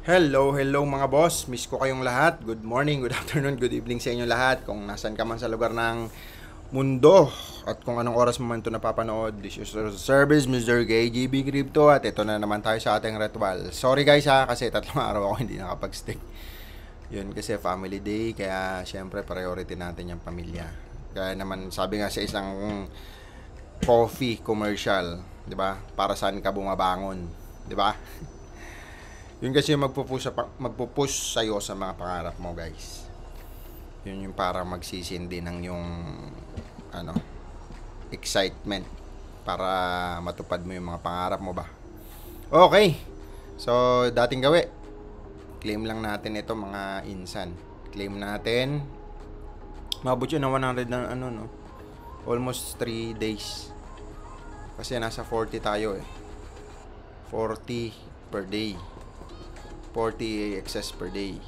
Hello mga boss. Miss ko kayong lahat. Good morning, good afternoon, good evening sa inyo lahat. Kung nasan ka man sa lugar ng mundo at kung anong oras mo man ito napapanood. This is your service, Mr. KGB Crypto. At ito na naman tayo sa ating ritual. Sorry guys ha, kasi 3 araw ako hindi nakapag-stick. Yun kasi family day, kaya syempre priority natin yung pamilya. Kaya naman sabi nga sa isang coffee commercial, 'di ba? Para saan ka bumabangon, 'di ba? Yun kasi yung magpupush sa'yo sa mga pangarap mo, guys. Yun yung para magsisindi ng yung ano, excitement para matupad mo yung mga pangarap mo ba. Okay. So, dating gawi. Claim lang natin ito mga insan. Claim natin. Mabot yun ng 100 na ano, no? Almost 3 days. Kasi nasa 40 tayo eh. 40 per day. 40 excess per day.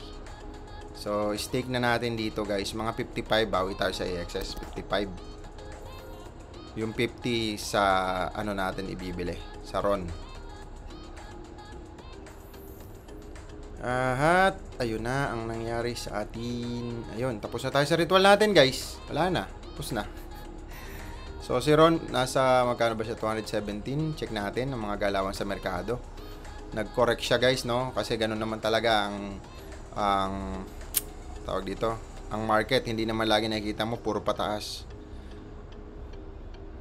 So, stake na natin dito guys. Mga 55, bawi tayo sa excess. 55. Yung 50 sa ano natin ibibili. Sa RON. At, ayun na ang nangyari sa atin. Ayun, tapos na tayo sa ritual natin guys. Wala na. Tapos na. So, si RON, nasa magkano ba siya? 217. Check natin ang mga galawan sa merkado. Nag-correct siya guys, no? Kasi ganun naman talaga ang tawag dito, ang market. Hindi naman lagi nakikita mo puro pataas.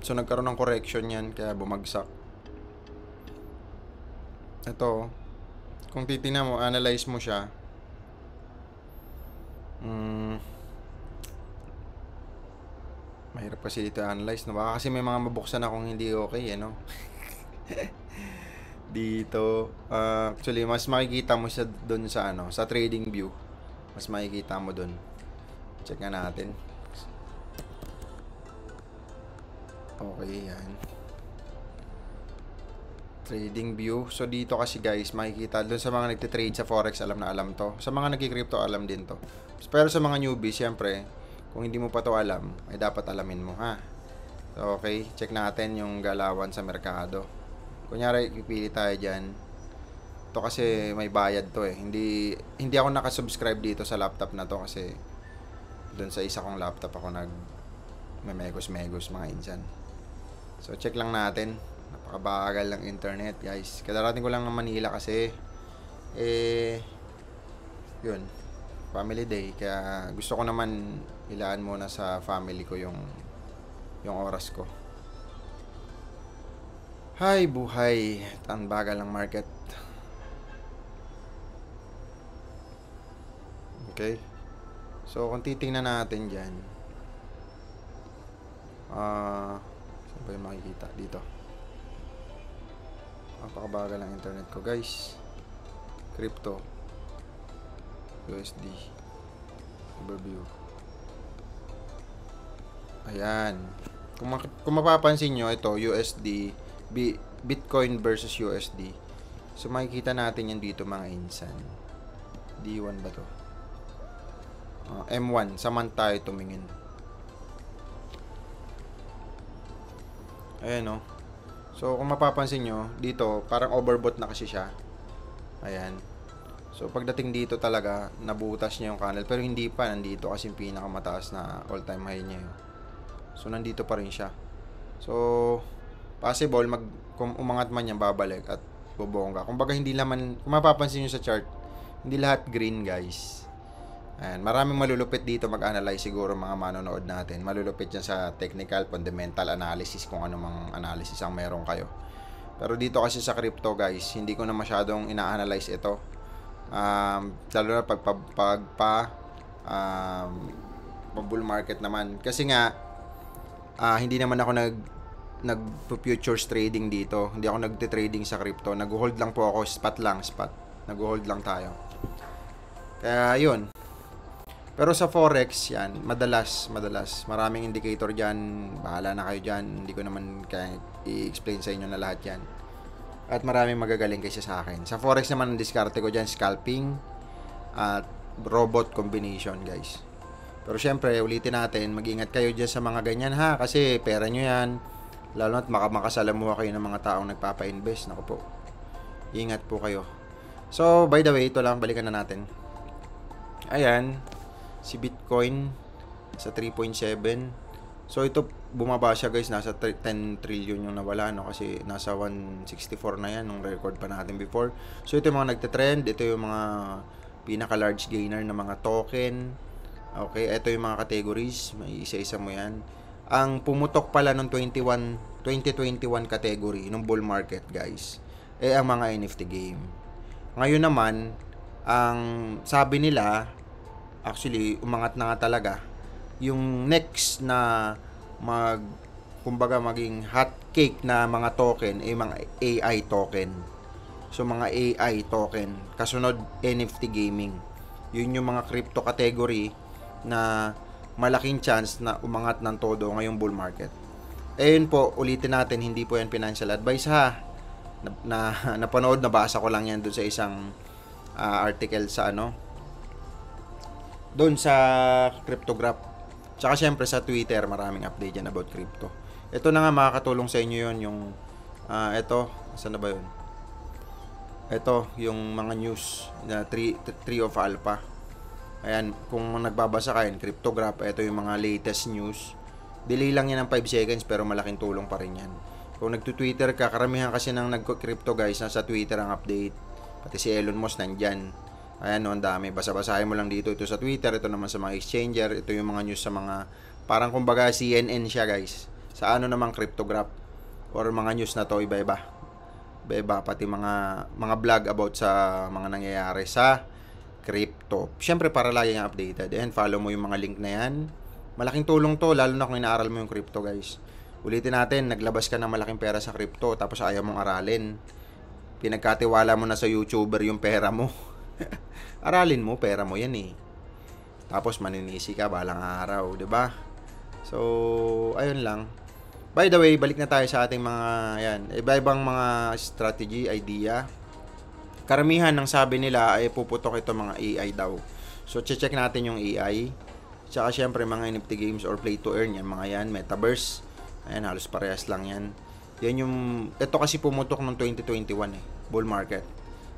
So nagkaroon ng correction yan, kaya bumagsak. Ito, kung titingnan mo, analyze mo siya. Mahirap kasi dito analyze, no? Baka kasi may mga mabuksan akong hindi okay, no? Dito, actually mas makikita mo siya doon sa ano, sa trading view. Mas makikita mo doon. Check nga natin. Okay, yan. Trading view. So dito kasi guys, makikita doon sa mga nagte-trade sa forex, alam na alam to. Sa mga nagki-crypto, alam din to. Pero sa mga newbie, syempre, kung hindi mo pa to alam, ay dapat alamin mo, ha. So, okay, check natin yung galawan sa merkado. Kunyari, pipili tayo dyan. Ito kasi may bayad to eh. Hindi ako nakasubscribe dito sa laptop na to kasi doon sa isa kong laptop ako may megos mga insan. So, check lang natin. Napakabagal ng internet, guys. Kadarating ko lang ng Manila kasi yun, family day. Kaya gusto ko naman ilaan muna sa family ko yung oras ko. Hay buhay, ang bagal ng market. Okay. So, kung titingnan natin dyan, saan ba yung makikita? Dito. Napakabagal ng internet ko, guys. Crypto. USD. Overview. Ayan. Kung mapapansin nyo, ito, USD, Bitcoin versus USD. So, makikita natin yan dito mga insan. D1 ba to? M1. Saman tayo tumingin. Ayan o. So, kung mapapansin nyo, dito, parang overbought na kasi siya. Ayan. So, pagdating dito talaga, nabutas niya yung candle. Pero hindi pa. Nandito kasi yung pinakamataas na all-time high niya. So, nandito pa rin siya. So, possible kung umangat man yan babalik at bubongga. Kumbaga hindi naman, kung mapapansin niyo sa chart, hindi lahat green guys. Ayan, maraming malulupit dito mag-analyze siguro mga manonood natin. Malulupit yan sa technical, fundamental analysis kung ano mang analysis ang meron kayo. Pero dito kasi sa crypto guys, hindi ko na masyadong ina-analyze ito. Lalo na bull market naman. Kasi nga hindi naman ako nag-futures trading dito. Hindi ako nagte-trading sa crypto. Nag-hold lang po ako. Spot. Nag-hold lang tayo. Kaya, yun. Pero sa forex, yan. Madalas. Maraming indicator dyan. Bahala na kayo dyan. Hindi ko naman kaya i-explain sa inyo na lahat yan. At maraming magagaling kaysa sa akin. Sa forex naman, ang diskarte ko dyan, scalping at robot combination, guys. Pero syempre, ulitin natin, mag-ingat kayo dyan sa mga ganyan ha. Kasi pera nyo yan. Lalo na't makasalamuha kayo ng mga taong nagpapa-invest. Naku po. Ingat po kayo. So, by the way, ito lang, balikan na natin. Ayan, si Bitcoin sa 3.7. So, ito, bumaba siya guys, nasa 10 trillion yung nawala, no? Kasi nasa 164 na yan, nung record pa natin before. So, ito yung mga nagte-trend, ito yung mga pinaka-large gainer na mga token. Okay, ito yung mga categories, may isa-isa mo yan. Ang pumutok pala nung 2021 category, nung bull market guys, ang mga NFT game. Ngayon naman, ang sabi nila, actually, umangat na nga talaga, yung next na kumbaga maging hot cake na mga token ay mga AI token. So mga AI token, kasunod NFT gaming. Yun yung mga crypto category na malaking chance na umangat ng todo ngayong bull market. Ayun po, ulitin natin, hindi po yan financial advice ha. Napanood, nabasa ko lang yan doon sa isang article sa doon sa Cryptograph. Tsaka syempre sa Twitter, maraming update yan about crypto. Ito na nga, makakatulong sa inyo yon yung ito, saan na ba yun? Ito, yung mga news na 3 of Alpha. Ayan, kung nagbabasa kayo, Cryptograph, ito yung mga latest news. Delay lang yan ng 5 seconds pero malaking tulong pa rin yan. Kung nagtu-Twitter ka, karamihan kasi ng nagko-crypto guys, nasa Twitter ang update. Pati si Elon Musk nandyan. Ayan, no, ang dami. Basa-basahin mo lang dito. Ito sa Twitter, ito naman sa mga exchanger, ito yung mga news sa mga, parang kumbaga CNN siya guys. Sa namang Cryptograph or mga news na to, iba-iba. Iba-iba, pati mga vlog about sa mga nangyayari sa crypto. Siyempre, para lagi kang updated. And follow mo yung mga link na yan. Malaking tulong to, lalo na kung inaaral mo yung crypto guys. Ulitin natin, naglabas ka ng malaking pera sa crypto, tapos ayaw mong aralin. Pinagkatiwala mo na sa YouTuber yung pera mo. Aralin mo, pera mo yan eh. Tapos maninisi ka balang araw, 'di ba? So, ayun lang. By the way, balik na tayo sa ating mga iba-ibang mga strategy, idea. Karamihan ng sabi nila ay puputok ito mga AI daw. So, check natin yung AI. Tsaka syempre mga NFT games or play to earn yan, mga yan, metaverse. Ayan, halos parehas lang yan. Yan yung, ito kasi pumutok ng 2021 bull market.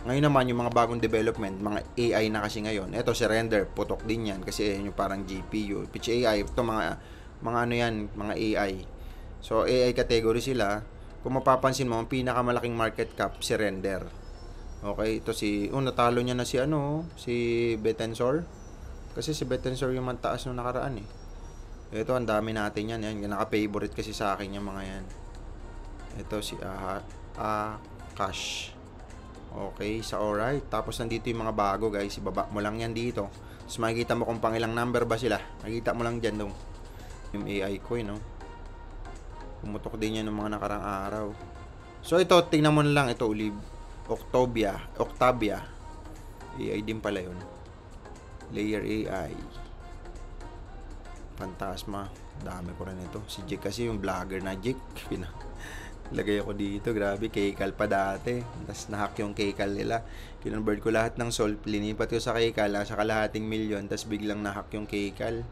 Ngayon naman, yung mga bagong development, mga AI na kasi ngayon. Ito, si Render, putok din yan. Kasi yung parang GPU, pitch AI. Ito, mga mga AI. So, AI category sila. Kung mapapansin mo, ang pinakamalaking market cap, si Render. Okay, ito natalo niya na si Betensor. Kasi si Betensor yung mantaas nung nakaraan eh. Ito, ang dami natin yan. Naka-favorite kasi sa akin yung mga yan. Ito, si Cash. Okay, sa alright. Tapos nandito yung mga bago guys. Ibaba mo lang yan dito. Tapos makikita mo kung pangilang number ba sila. Makikita mo lang dyan dong. Yung AI coin, no? Pumutok din yan ng mga nakarang araw. So ito, tingnan mo na lang. Ito, Octavia. AI din pala yun. Layer AI. Fantasma. Dami ko rin ito. Si Jake kasi yung vlogger na Jake. Lagay ako dito, grabe, Kcal pa dati. Tapos nahack yung Kcal nila. Kinonvert ko lahat ng Sol, linipat ko sa Kcal, sa kalahating milyon, tapos biglang nahack yung Kcal.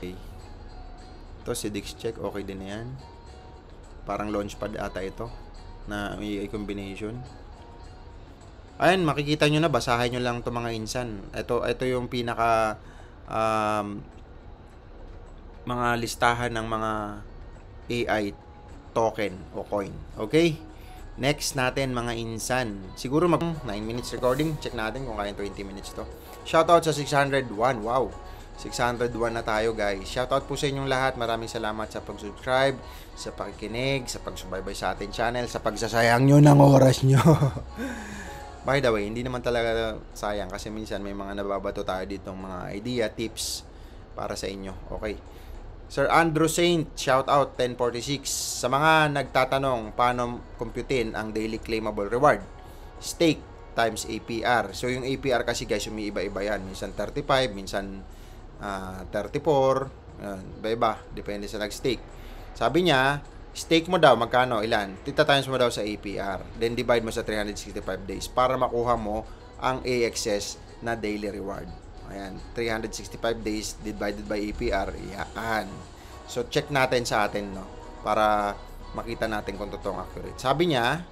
Okay. Ito, si DixCheck, okay din yan. Parang launchpad ata ito, na AI combination. Ayan, makikita nyo na, basahin nyo lang ito mga insan. Ito yung pinaka, mga listahan ng mga AI token o coin. Okay? Next natin mga insan. Siguro 9 minutes recording. Check natin kung kaya 20 minutes to. Shoutout sa 601. Wow. 601 na tayo guys. Shoutout po sa inyong lahat. Maraming salamat sa pag-subscribe, sa pakikinig, sa pagsubaybay sa ating channel, sa pagsasayang nyo ng oras nyo. By the way, hindi naman talaga sayang kasi minsan may mga nababato tayo ditong mga idea, tips para sa inyo. Okay. Sir Andrew Saint, shout out 1046. Sa mga nagtatanong paano computein ang daily claimable reward, stake times APR. So yung APR kasi guys, umiiba-iba yan. Minsan 35, minsan 34, iba-iba, depende sa nag-stake. Sabi niya, stake mo daw magkano, ilan? Tita times mo daw sa APR. Then divide mo sa 365 days para makuha mo ang AXS na daily reward. Ayan, 365 days divided by APR. Yan. So, check natin sa atin, no? Para makita natin kung totoong accurate. Sabi niya,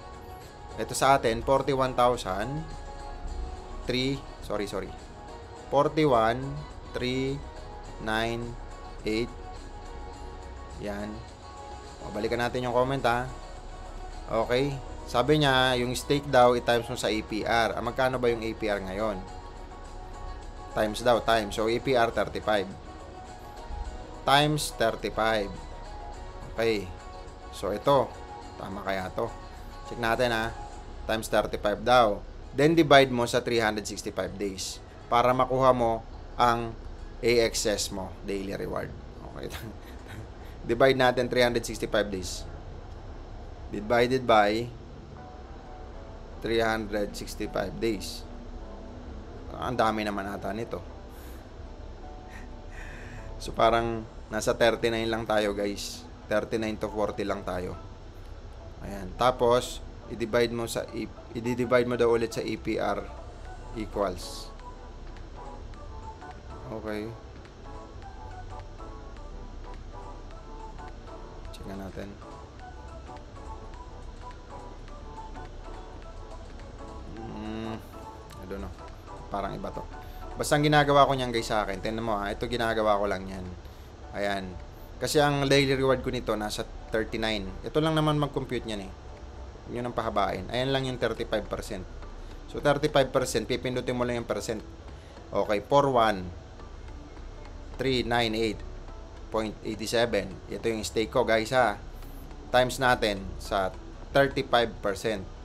ito sa atin, 41,000. 41,398. Yan. O, balikan natin yung comment ha. Okay. Sabi niya, yung stake daw, i-times mo sa APR. Magkano ba yung APR ngayon? Times daw, times. So, APR 35. Times 35. Okay. So, ito. Tama kaya to? Check natin ha. Times 35 daw. Then, divide mo sa 365 days. Para makuha mo ang AXS mo, daily reward. Okay. Divide natin 365 days. Divided by 365 days. Ang dami naman ata nito. So, parang nasa 39 lang tayo, guys. 39 to 40 lang tayo. Ayan. Tapos, i-divide mo daw ulit sa APR equals. Okay. Check natin. I don't know. Parang iba to. Basta ang ginagawa ko niyan guys sa akin. Tingnan mo ha. Ito ginagawa ko lang yan. Ayan. Kasi ang daily reward ko nito nasa 39. Ito lang naman mag-compute niyan eh. Yun ang pahabain. Ayan lang yung 35%. So 35%, pipindutin mo lang yung percent. Okay, 41,398.87. Ito yung stake ko guys ha. Times natin sa 35%.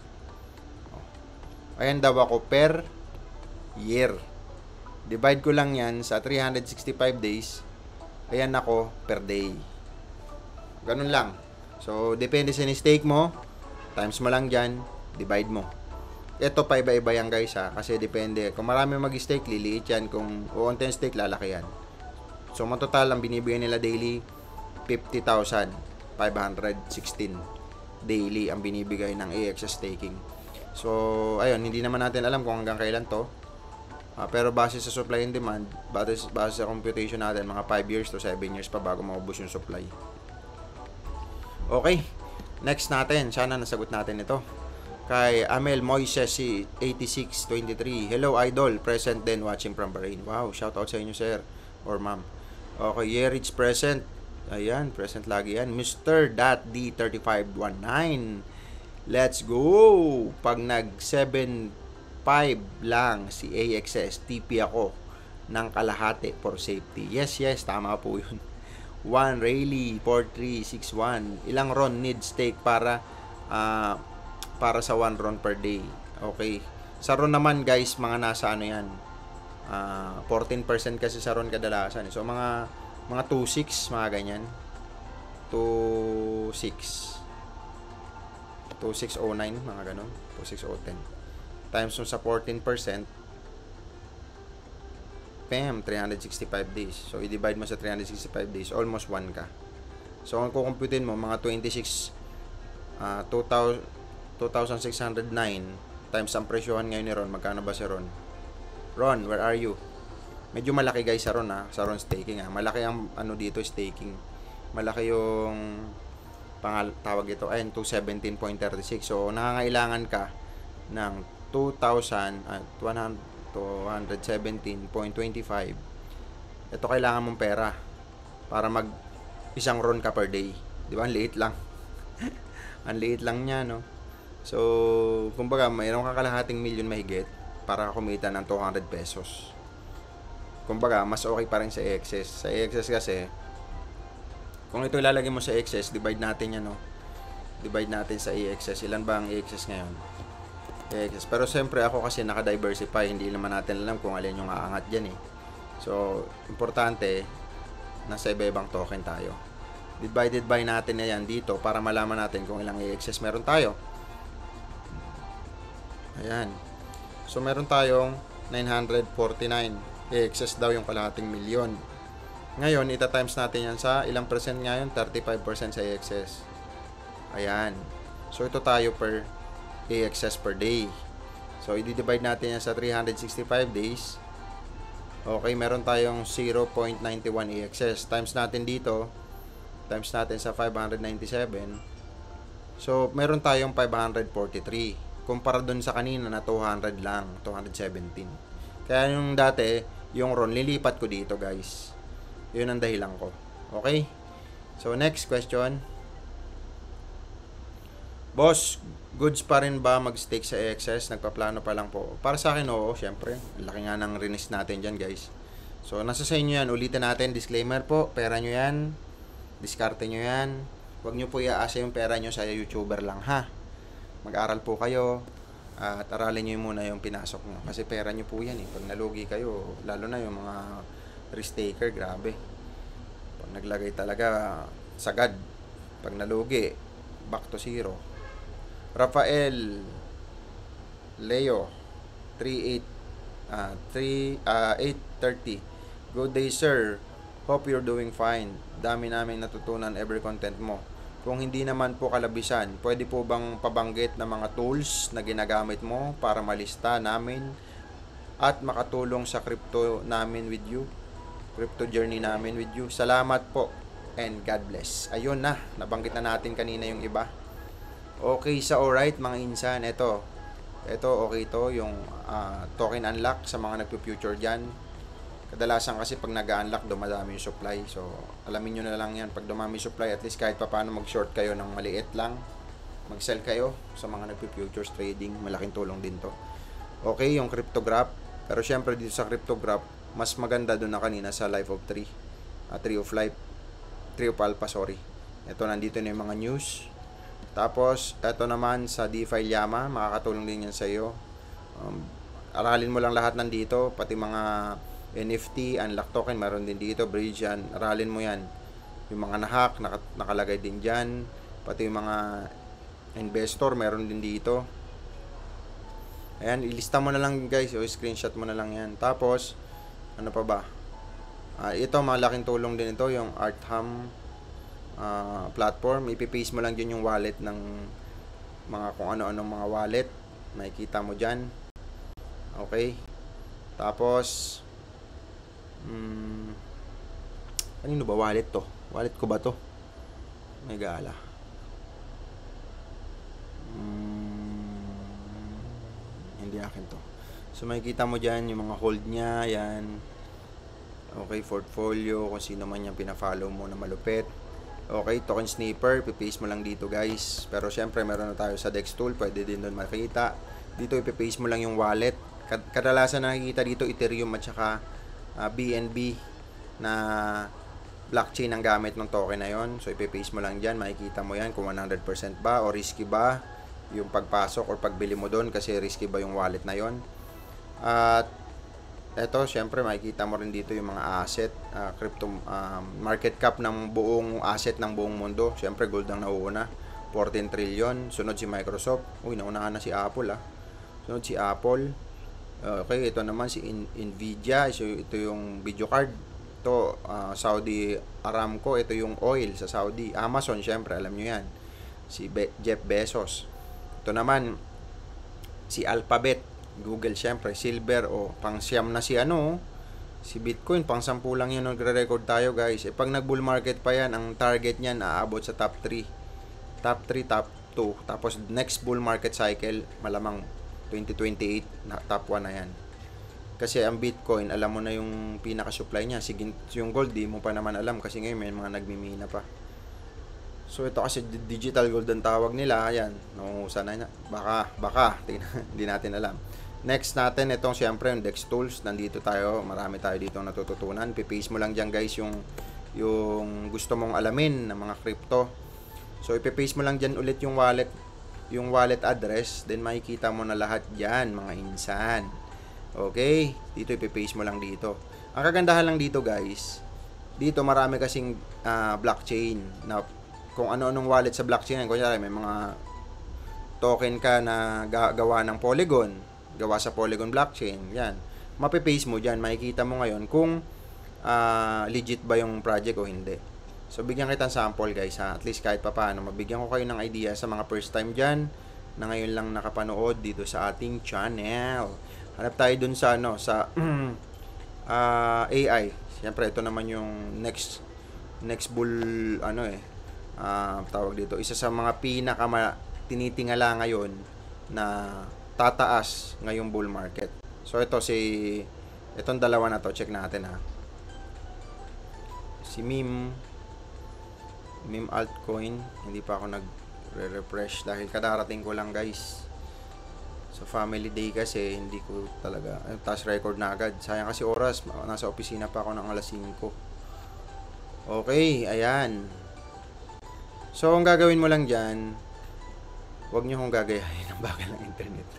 Ayan daw ako per year. Divide ko lang yan sa 365 days. Ayan ako per day. Ganun lang. So, depende sa stake mo. Times mo lang dyan. Divide mo. Ito pa iba-iba yan guys ha. Kasi depende. Kung marami mag-stake, liliit yan. Kung uunti yung stake, lalaki yan. So, matotal ang binibigyan nila daily 50,516 daily ang binibigay ng AXS staking. So, ayun, hindi naman natin alam kung hanggang kailan to. Pero base sa supply and demand, base sa computation natin, mga 5 years to 7 years pa bago maubos yung supply. Okay, next natin. Sana nasagot natin ito. Kay Amel Moises 8623. Hello idol, present din watching from Bahrain. Wow, shout out sa inyo sir or ma'am. Okay, Yerich present. Ayan, present lagi yan. Mr. D3519. Let's go! Pag nag 7.5 lang si AXS, TP ako ng kalahati for safety. Yes, tama po yun. 1 Rayleigh 4361. Ilang ron need stake para sa 1 ron per day. Okay. Sa ron naman guys, mga nasa ano yan. 14% kasi sa ron kadalasan. So mga 2.6 mga ganyan. 2.6 2609 mga ganun, 26010 times sa 14%, PAM 365 days. So i-divide mo sa 365 days, almost 1 ka. So kung kukumputin mo mga 2,609 times ang presyohan ngayon ni Ron, magkano ba si Ron? Ron, where are you? Medyo malaki guys sa Ron ha, sa Ron staking ha. Malaki ang ano dito staking. Malaki yung tawag ito, ayun, 217.36. So, nangangailangan ka ng 217.25. Ito kailangan mong pera para mag isang ron ka per day. Di ba? Ang liit lang. Ang liit lang niya, no? So, kumbaga, mayroon ka kalahating milyon mahigit para kumita ng 200 pesos. Kumbaga, mas okay pa rin sa AXS. Sa AXS kasi, kung ito ilalagay mo sa AXS, divide natin yan, no? Divide natin sa AXS. Ilan ba ang AXS ngayon? AXS. Pero siyempre ako kasi naka-diversify. Hindi naman natin alam kung alin yung aangat dyan, eh. So, importante, nasa iba-ibang token tayo. Divided by natin na yan dito para malaman natin kung ilang AXS meron tayo. Ayan. So, meron tayong 949. AXS daw yung kalahating milyon. Ngayon, ita-times natin yan sa ilang percent ngayon? 35% sa AXS. Ayan. So, ito tayo per AXS per day. So, i-divide natin yan sa 365 days. Okay, meron tayong 0.91 AXS. Times natin dito. Times natin sa 597. So, meron tayong 543. kumpara dun sa kanina na 200 lang, 217. Kaya yung dati, yung RON, lilipat ko dito guys. Yun ang dahilan ko. Okay? So, next question. Boss, goods pa rin ba mag-stake sa AXS? Nagpaplano pa lang po. Para sa akin, oo, syempre. Laki nga ng rinis natin dyan guys. So, nasa sa inyo yan. Ulitin natin, disclaimer po, pera nyo yan. Diskarte nyo yan. Huwag nyo po iaasa yung pera nyo sa YouTuber lang, ha? Mag-aral po kayo. At aralin nyo muna yung pinasok nyo. Kasi pera nyo po yan eh. Pag nalugi kayo, lalo na yung mga risk taker, grabe. Pag naglagay talaga, sagad. Pag nalugi, back to zero. Rafael Leo 8:30. Good day sir. Hope you're doing fine. Dami naming natutunan every content mo. Kung hindi naman po kalabisan, pwede po bang pabanggit na mga tools na ginagamit mo para malista namin at makatulong sa crypto namin with you? Crypto journey namin with you. Salamat po and God bless. Ayun na, nabanggit na natin kanina yung iba. Okay sa alright mga insan. Ito okay to yung token unlock sa mga nagpo-future dyan. Kadalasan kasi pag nag-unlock, dumadami yung supply. So, alamin nyo na lang yan. Pag dumami yung supply, at least kahit pa paano mag-short kayo ng maliit lang. Mag-sell kayo sa mga nagpo-futures trading. Malaking tulong din to. Okay, yung cryptograph. Pero syempre dito sa cryptograph, mas maganda doon na kanina sa Life of 3. Tree of Life. Tree of Alpha, sorry. Ito, nandito na yung mga news. Tapos, ito naman sa DeFi Llama. Makakatulong din yan sa iyo. Aralin mo lang lahat nandito. Pati mga NFT, unlock token, meron din dito, bridge yan, aralin mo yan. Yung mga nahack, nakalagay din dyan. Pati yung mga investor, meron din dito. Ayan, ilista mo na lang guys, o screenshot mo na lang yan. Tapos, ano pa ba? Ito, malaking tulong din ito, yung Artham platform. Ipipaste mo lang dyan yung wallet ng mga kung ano-anong mga wallet. Makikita mo dyan. Okay. Tapos, kanino ba wallet to? Wallet ko ba to? May gala. Hindi akin to. So makikita mo dyan yung mga hold niya, yan. Okay, portfolio, kung sino man yung pina-follow mo na malupit. Okay, token snipper, pipaste mo lang dito guys. Pero syempre meron na tayo sa Dex tool, pwede din doon makita. Dito ipipaste mo lang yung wallet. Kadalasan nakikita dito Ethereum at saka BNB na blockchain ang gamit ng token na yon. So ipipaste mo lang dyan, makikita mo yan kung 100% ba o risky ba yung pagpasok or pagbili mo doon kasi risky ba yung wallet na yon. At eto, syempre makikita mo rin dito yung mga asset, crypto market cap ng buong asset ng buong mundo. Syempre gold ang nauuna, 14 trillion. Sunod si Microsoft. Uy, naunahan na si Apple Sunod si Apple. Okay, ito naman si Nvidia. So, ito yung video card. Ito, Saudi Aramco. Ito yung oil sa Saudi. Amazon, syempre, alam nyo yan. Si Jeff Bezos. Ito naman, si Alphabet. Google, syempre. Silver, pang-siyam na si si Bitcoin. Pang-10 lang yun. Nagre-record tayo, guys. Pag nag-bull market pa yan, ang target niyan, aabot sa top 3. Top 3, top 2. Tapos, next bull market cycle, malamang 2028 na top 1 na yan. Kasi ang Bitcoin, alam mo na yung pinaka-supply niya. Sige, yung gold, di mo pa naman alam kasi ngayon may mga nagmimina pa. So ito kasi digital gold ang tawag nila. Ayan, nangungusa na. Baka, hindi natin alam. Next natin, itong siyempre yung Dex Tools. Nandito tayo, marami tayo dito natututunan. Pipaste mo lang dyan guys yung gusto mong alamin ng mga crypto. So ipipaste mo lang dyan ulit yung wallet address, then makikita mo na lahat dyan mga insan. Okay, dito ipipaste mo lang dito. Ang kagandahan lang dito guys, dito marami kasing blockchain na kung ano-anong wallet sa blockchain. Kunyari may mga token ka na gawa ng Polygon, gawa sa Polygon blockchain, yan, mapipaste mo dyan, makikita mo ngayon kung legit ba yung project o hindi. So, bigyan kita ng sample guys ha. At least kahit papaano, mabigyan ko kayo ng idea sa mga first time dyan na ngayon lang nakapanood dito sa ating channel. Hanap tayo dun sa AI. Siyempre, ito naman yung next bull, tawag dito. Isa sa mga tinitingala ngayon na tataas ngayong bull market. So itong dalawa na to, check natin ha. Si meme altcoin, hindi pa ako nagre-refresh dahil kadarating ko lang guys. So family day kasi hindi ko talaga task record na agad. Sayang kasi oras, nasa opisina pa ako ng alas 5. Okay, ayan. So ang gagawin mo lang diyan, huwag niyo kong gagayahin ng bagal ng internet.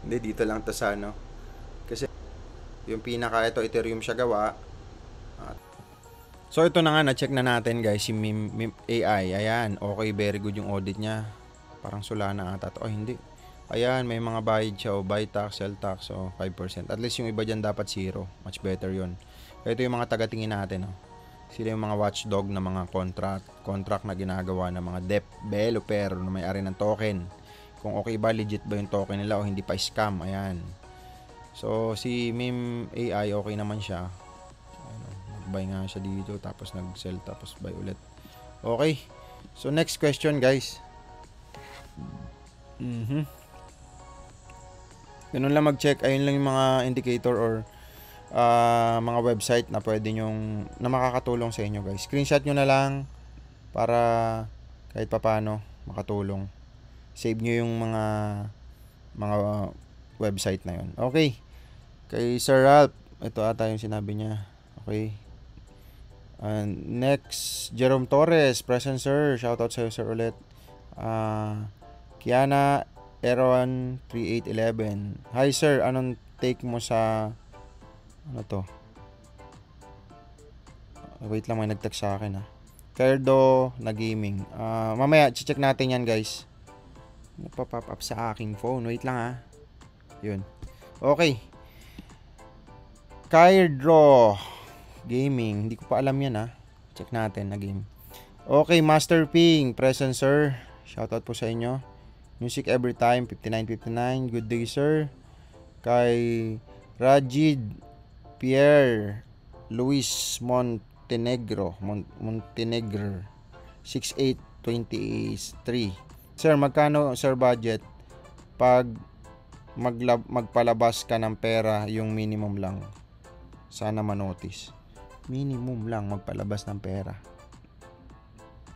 Hindi, dito lang to sa ano. Kasi yung pinaka ito, Ethereum siya gawa. So ito na nga, na-check na natin guys, si Meme AI. Ayan, okay, very good yung audit niya. Parang Solana ata to. Oh, hindi. Ayan, may mga bayad siya, buy tax, sell tax, 5%. At least yung iba dyan dapat 0. Much better yun. Ito yung mga tagatingin natin. Sila yung mga watchdog na mga contract na ginagawa ng mga developer na may-ari ng token. Kung okay ba, legit ba yung token nila o hindi pa scam. Ayan. So, si Meme AI, okay naman siya. Buy nga siya dito, tapos nag-sell, tapos buy ulit. Okay. So, next question, guys. Ganun lang mag-check. Ayun lang yung mga indicator or mga website na pwede nyong, na makakatulong sa inyo, guys. Screenshot nyo na lang para kahit papano makatulong. Save nyo yung mga website na yun. Okay. Kay Sir Ralph, ito ata yung sinabi niya. Okay. Next, Jerome Torres, present sir. Shoutout sa'yo sir ulit. Kiana Eron 3811. Hi sir, anong take mo sa ano to? Wait lang, may nag-text sa akin ha. Ferdo na gaming. Mamaya check natin yan guys. Nagpa-pop up sa aking phone. Wait lang ha. Yun. Okay. Kairdro Gaming. Hindi ko pa alam yan ha. Check natin na game. Okay, Master Ping, present sir. Shoutout po sa inyo. Music every time, 5959. Good day sir. Kay Rajid Pierre Luis Montenegro 6823. Sir, magkano sir budget pag magpalabas ka ng pera, yung minimum lang? Sana manotice. Minimum lang magpalabas ng pera.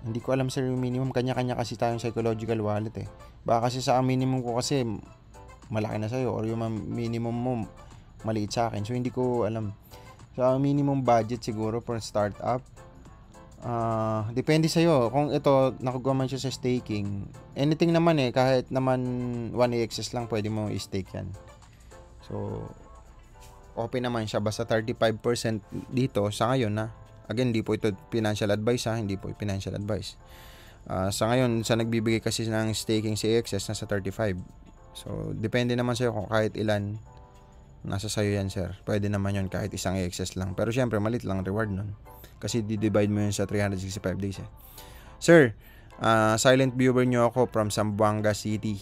Hindi ko alam sir yung minimum. Kanya-kanya kasi tayong psychological wallet eh. Baka kasi sa minimum ko kasi malaki na sa'yo, or yung minimum mo maliit sa akin. So hindi ko alam. Sa minimum budget siguro for startup, depende sa'yo. Kung ito nakuha man siya sa staking, anything naman eh, kahit naman 1AXS lang pwede mo i-stake yan. So open naman siya, basta 35% dito sa ngayon na. Again, hindi po ito financial advice ha, hindi po financial advice. Sa ngayon, sa nagbibigay kasi ng staking si AXS, nasa 35. So, depende naman sa'yo kung kahit ilan, nasa sa'yo yan sir. Pwede naman yun kahit isang AXS lang. Pero syempre, malit lang reward nun. Kasi di-divide mo yun sa 365 days eh. Sir, silent viewer nyo ako from Zamboanga City.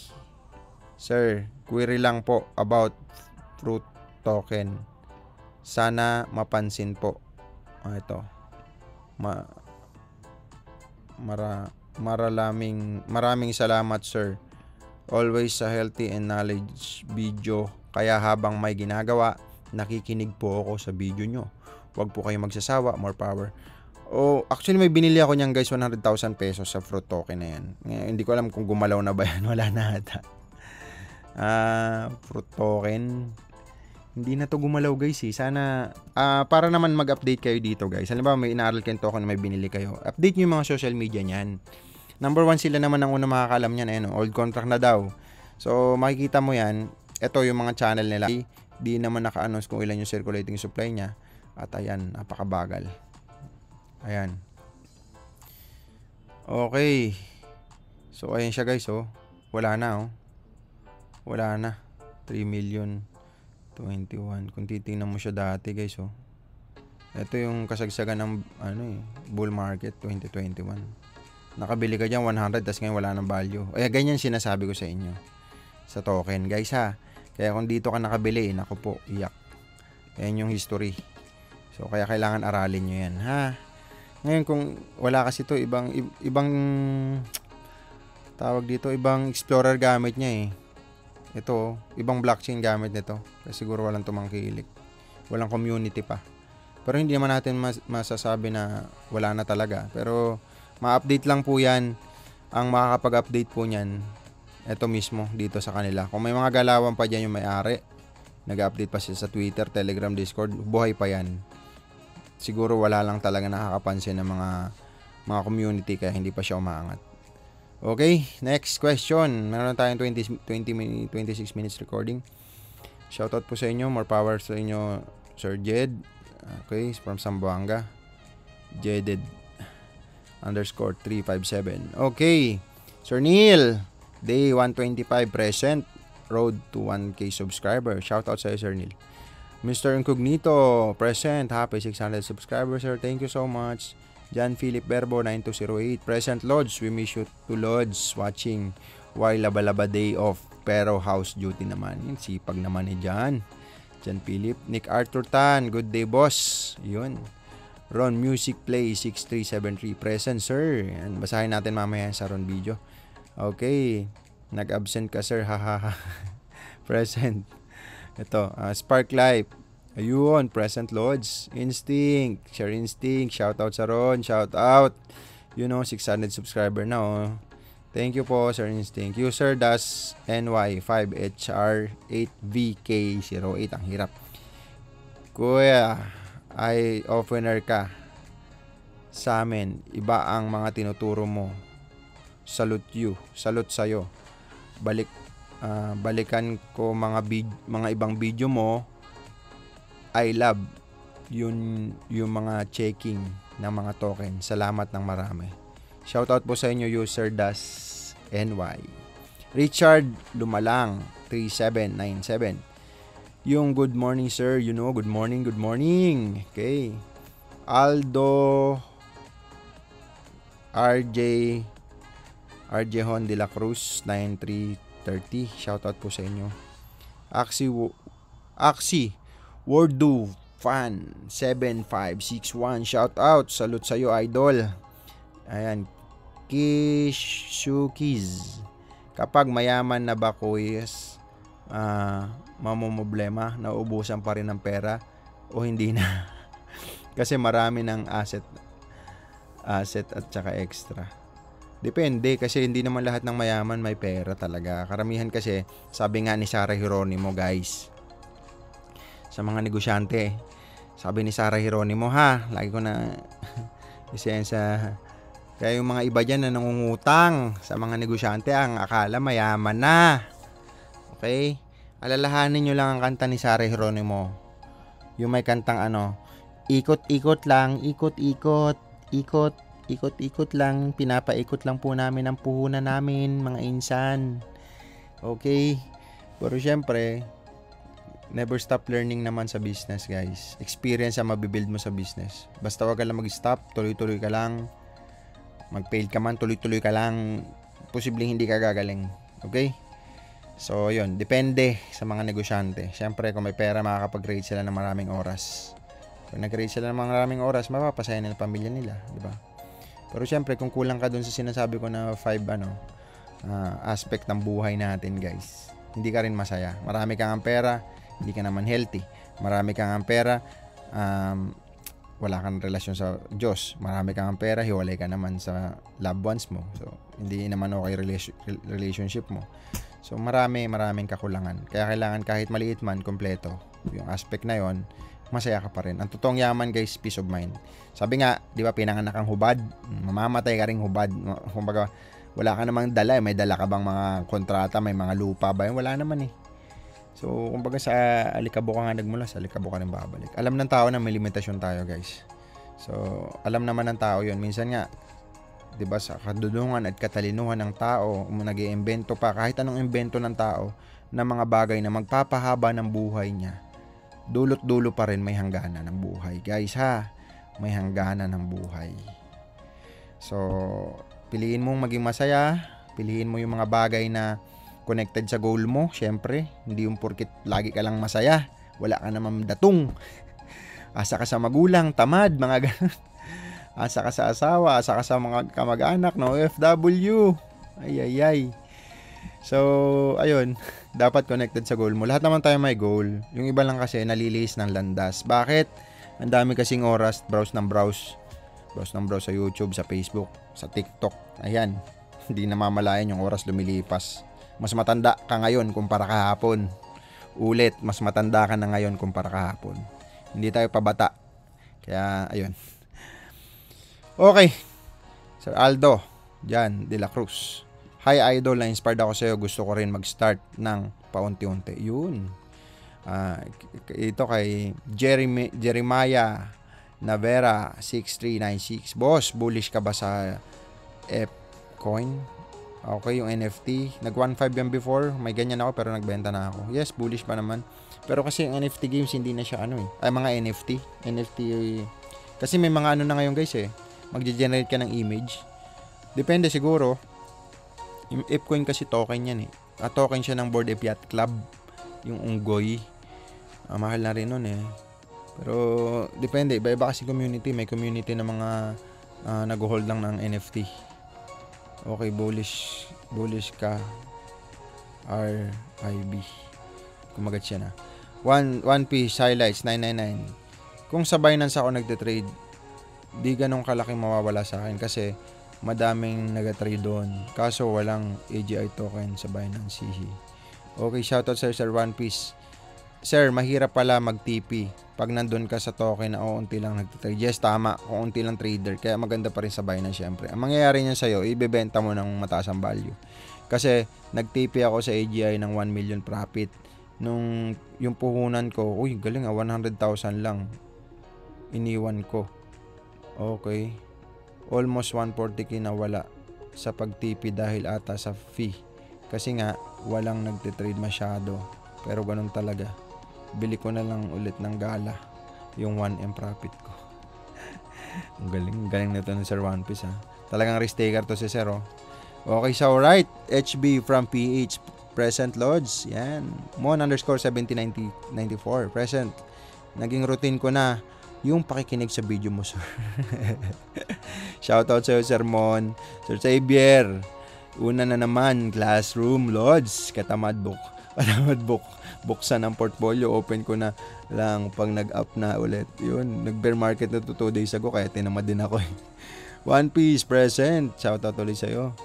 Sir, query lang po about fruit token. Sana mapansin po. Ito. Maraming salamat sir. Always sa healthy and knowledge video. Kaya habang may ginagawa, nakikinig po ako sa video nyo. Huwag po kayong magsasawa. More power. Actually may binili ako niyan guys, 100,000 pesos sa fruit token na yan. Hindi ko alam kung gumalaw na ba yan. Wala na ata. Fruit token. Hindi na to gumalaw guys eh. Sana, para naman mag-update kayo dito guys. Halimbawa may inaaral kayong token na may binili kayo. Update nyo yung mga social media niyan. Number 1 sila naman ang unang makakalam niyan. Old contract na daw. So makikita mo yan. Ito yung mga channel nila. Di naman naka-announce kung ilan yung circulating supply niya. At ayan, napakabagal. Ayan. Okay. So ayan siya guys oh. Wala na oh. Wala na. 3,000,021. Kung titingnan mo siya dati guys oh. Ito yung kasagsagan ng bull market 2021. Nakabili ka dyan 100 tapos ngayon wala ng value. Ganyan sinasabi ko sa inyo sa token guys ha. Kaya kung dito ka nakabili, naku po, iyak. Ayan yung history. So kaya kailangan aralin nyo yan ha. Ngayon kung wala kasi to, ibang tawag dito, ibang explorer gamit niya eh. Ito, ibang blockchain gamit nito. Kasi siguro walang tumangkilik. Walang community pa. Pero hindi naman natin masasabi na wala na talaga. Pero ma-update lang po yan. Ang makakapag-update po niyan, ito mismo dito sa kanila. Kung may mga galawan pa dyan yung may-ari, nag-update pa sila sa Twitter, Telegram, Discord, buhay pa yan. Siguro wala lang talaga nakakapansin ng mga community kaya hindi pa siya umaangat. Okay, next question. Meron tayong 26 minutes recording. Shoutout po sa inyo. More power sa inyo, Sir Jed. Okay, from Zamboanga. Jeded _357. Okay, Sir Neil. Day 125 present. Road to 1K subscriber. Shoutout sa iyo, Sir Neil. Mr. Incognito present. Happy 600 subscribers, sir. Thank you so much. John Philip Berbo 9208 present. Lods, we miss you to Lods watching while laba-laba day off pero house duty naman. Yung sipag naman ni John Philip. Nick Arthur Tan, good day boss. Yun. Ron Music Play 6373 present, sir. Yan, basahin natin mamaya sa Ron video. Okay, nag-absent ka, sir. Hahaha. Present. Ito, Spark Life. Ayun, present Lods. Instinct. Share Instinct. Shout out sa Ron. Shout out. 600 subscriber na, oh. Thank you po, Sir Instinct. User das NY5HR8VK08. Ang hirap. Kuya, ay opener ka sa amin. Iba ang mga tinuturo mo. Salute you. Salute sa'yo. Balikan ko mga ibang video mo. I love yung mga checking ng mga token. Salamat ng marami. Shoutout po sa inyo, user das NY. Richard Lumalang 3797. Yung good morning, sir. Good morning, good morning. Okay. Aldo RJ Hon de la Cruz 9330. Shoutout po sa inyo. Axi Wordu Fan 7561. Shoutout. Salute sa iyo, idol. Ayan. Kishukiz. Kapag mayaman na ba, kuyes, mamumblema, nauubusan pa rin ng pera o hindi na? Kasi marami ng asset at saka extra. Depende kasi hindi naman lahat ng mayaman may pera talaga. Karamihan kasi, sabi nga ni Sarah Hieronimo, guys, sa mga negosyante, sabi ni Sarah Hieronimo, lagi ko na isensa. Kaya yung mga iba dyan na nangungutang sa mga negosyante, ang akala mayaman na. Okay? Alalahanin nyo lang ang kanta ni Sarah Hieronimo. Yung may kantang ikot-ikot lang, ikot-ikot, ikot-ikot lang, pinapaikot lang po namin ang puhunan namin, mga insan. Okay? Pero syempre, never stop learning naman sa business, guys. Experience ang mabibuild mo sa business. Basta wag ka lang mag-stop, tuloy-tuloy ka lang. Mag-fail ka man, tuloy-tuloy ka lang. Posibleng hindi ka gagaling. Okay? So, yun. Depende sa mga negosyante. Siyempre, kung may pera, makakapag-rate sila ng maraming oras. Kung nag-rate sila ng maraming oras, mapapasaya nila pamilya nila. Diba? Pero siyempre, kung kulang ka dun sa sinasabi ko na 5 aspect ng buhay natin, guys, hindi ka rin masaya. Marami kang pera, hindi ka naman healthy. Marami kang pera, wala kang relasyon sa Diyos. Marami kang pera, hiwalay ka naman sa loved ones mo. So, hindi naman okay relationship mo. So, maraming kakulangan. Kaya kailangan kahit maliit man, kompleto. Yung aspect na yon, masaya ka pa rin. Ang totoong yaman, guys, peace of mind. Sabi nga, di ba, pinanganak kang hubad, mamamatay ka ring hubad. Kumbaga, wala ka namang dala. May dala ka bang mga kontrata, may mga lupa ba? Wala naman eh. So, kumbaga sa alikabok ka nga nagmula, sa alikabok ka rin babalik. Alam ng tao na may limitasyon tayo, guys. So, alam naman ng tao yun. Minsan nga, di ba, sa kadudungan at katalinuhan ng tao, nag-iimbento pa, kahit anong imbento ng tao, na mga bagay na magpapahaba ng buhay niya, dulot-dulo pa rin may hangganan ng buhay. Guys, may hangganan ng buhay. So, piliin mong maging masaya, piliin mo yung mga bagay na connected sa goal mo, syempre. Hindi yung porkit lagi ka lang masaya, wala ka naman datong. Asa ka sa magulang, tamad, mga ganun. Asa ka sa asawa, asa ka sa mga kamag-anak na OFW. Ay. So, ayun, dapat connected sa goal mo. Lahat naman tayo may goal. Yung iba lang kasi nalilihis ng landas. Bakit? Ang dami kasing oras, browse ng browse. Browse ng browse sa YouTube, sa Facebook, sa TikTok. Ayan, hindi namamalayan yung oras lumilipas. Mas matanda ka ngayon kumpara kahapon. Ulit, mas matanda ka na ngayon kumpara kahapon. Hindi tayo pabata. Kaya, ayun. Okay. Sir Aldo, Jan De La Cruz. Hi Idol, na-inspired ako sa'yo. Gusto ko rin mag-start ng paunti-unti. Yun. Ito kay Jeremiah Navera 6396. Boss, bullish ka ba sa F-Coin? Okay, yung NFT. Nag 1.5 yan before. May ganyan ako pero nagbenta na ako. Yes, bullish pa naman. Pero kasi yung NFT games hindi na siya Ay, mga NFT. Kasi may mga na ngayon guys Magge-generate ka ng image. Depende siguro. Yung F-Coin kasi token yan token siya ng Bored Ape Yacht Club. Yung Unggoy. Mahal na rin nun Pero depende. Iba-iba kasi community. May community na mga nag-hold lang ng NFT. Okay, bullish ka. RIB. Kumagat siya na. One Piece highlights 999. Kung sa Binance ako nagte-trade, di ganong kalaking mawawala sa akin kasi madaming nag-trade doon. Kaso walang AGI token sa Binance. Okay, shoutout Sir One Piece. Sir, mahirap pala mag-TP pag nandun ka sa token na unti lang nagtitrade. Yes, tama. Unti lang trader. Kaya maganda pa rin sa Binance syempre. Ang mangyayari niyan sa'yo, ibebenta mo ng mataas ang value. Kasi nag-TP ako sa AGI ng 1 million profit. Nung yung puhunan ko, uy, galing 100,000 lang. Iniwan ko. Okay. Almost 140k na wala sa pag-TP dahil ata sa fee. Kasi nga, walang nagtitrade masyado. Pero ganun talaga. Bili ko na lang ulit ng gala yung 1M profit ko. Ang galing nito ng Sir One Piece Talagang risk taker to si Sir Okay, so alright. HB from PH. Present Lodge. Yan. Mon_7094. Present. Naging routine ko na yung pakikinig sa video mo, sir. Shoutout sa'yo, Sir Mon. Sir Xavier. Una na naman, Classroom Lodge. Katamad book. Buksan ang portfolio. Open ko na lang pag nag-up na ulit. Yun, nag-bear market na 2 days ago. Kaya tinamad din ako One Piece, present. Shoutout ulit sa'yo.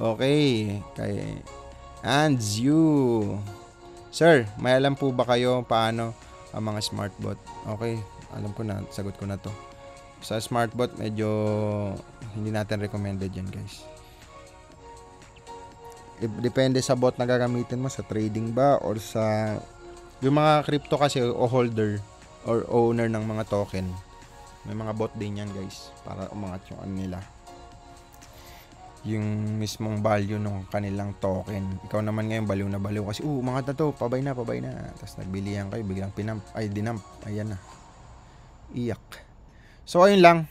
Okay. Kay Ands you. Sir, may alam po ba kayo paano ang mga smart bot? Okay. Alam ko na, sagot ko na to. Sa smart bot, medyo hindi natin recommended yan, guys. Depende sa bot na gagamitin mo, sa trading ba or sa yung mga crypto kasi o holder or owner ng mga token. May mga bot din yan, guys, para umangat yung nila. Yung mismong value ng kanilang token. Ikaw naman ngayon baliw na baliw kasi umangat na to, pabay na. Tapos nagbilihan kayo, biglang dinamp. Ayan na. Iyak. So ayun lang.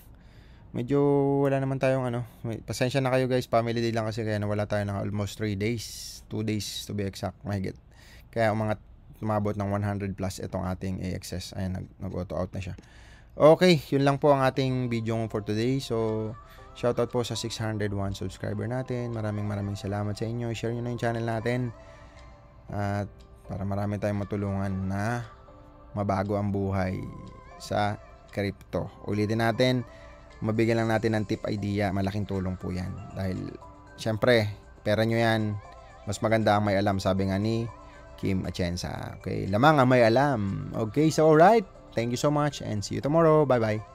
Medyo wala naman tayong pasensya na kayo guys, family day lang kasi kaya nawala tayo ng almost 3 days. 2 days to be exact, mahigit. Kaya umabot ng 100 plus itong ating AXS. Ayan, nag-auto out na siya. Okay, yun lang po ang ating video for today. So, shoutout po sa 601 subscriber natin. Maraming salamat sa inyo. Share nyo na yung channel natin. At para marami tayong matulungan na mabago ang buhay sa crypto. Ulitin natin, mabigyan lang natin ng tip idea. Malaking tulong po yan. Dahil, syempre, pera nyo yan. Mas maganda ang may alam, sabi nga ni Kim Atienza. Okay, lamang ang may alam. Okay, so alright. Thank you so much and see you tomorrow. Bye-bye.